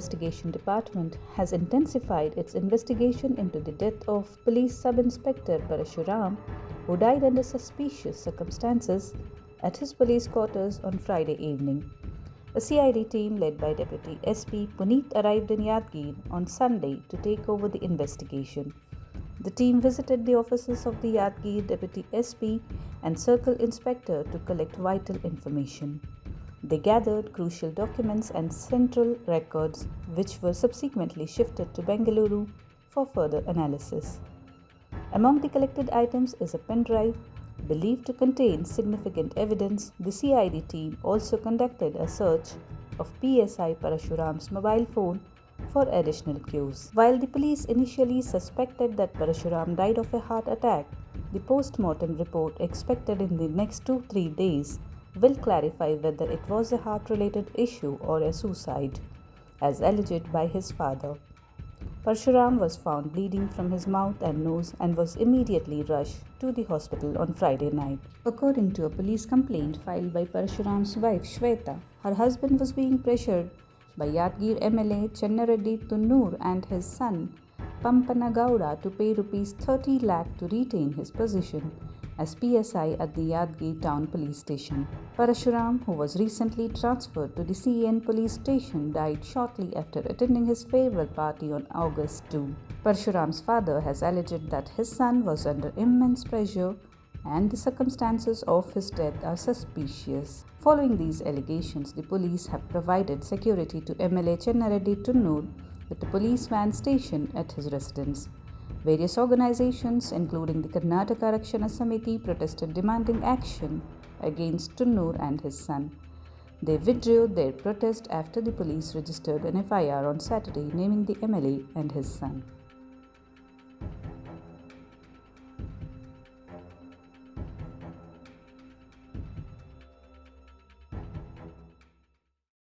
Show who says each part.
Speaker 1: Investigation Department has intensified its investigation into the death of Police Sub-Inspector Parashuram, who died under suspicious circumstances at his police quarters on Friday evening. A CID team led by Deputy SP Punit arrived in Yadgir on Sunday to take over the investigation. The team visited the offices of the Yadgir Deputy SP and Circle Inspector to collect vital information. They gathered crucial documents and central records, which were subsequently shifted to Bengaluru for further analysis. Among the collected items is a pen drive believed to contain significant evidence. The CID team also conducted a search of PSI Parashuram's mobile phone for additional clues. While the police initially suspected that Parashuram died of a heart attack, the postmortem report expected in the next 2-3 days will clarify whether it was a heart-related issue or a suicide, as alleged by his father. Parashuram was found bleeding from his mouth and nose and was immediately rushed to the hospital on Friday night. According to a police complaint filed by Parashuram's wife Shweta, her husband was being pressured by Yadgir MLA Chennareddy Tunnur and his son Pampana Gowda to pay Rs 30 lakh to retain his position as PSI at the Yadgir town police station. Parashuram, who was recently transferred to the CN police station, died shortly after attending his farewell party on August 2. Parashuram's father has alleged that his son was under immense pressure and the circumstances of his death are suspicious. Following these allegations, the police have provided security to MLA Chennareddy Tunnur with a police van stationed at his residence. Various organizations, including the Karnataka Rakshana Samiti, protested demanding action against Tunnur and his son. They withdrew their protest after the police registered an FIR on Saturday naming the MLA and his son.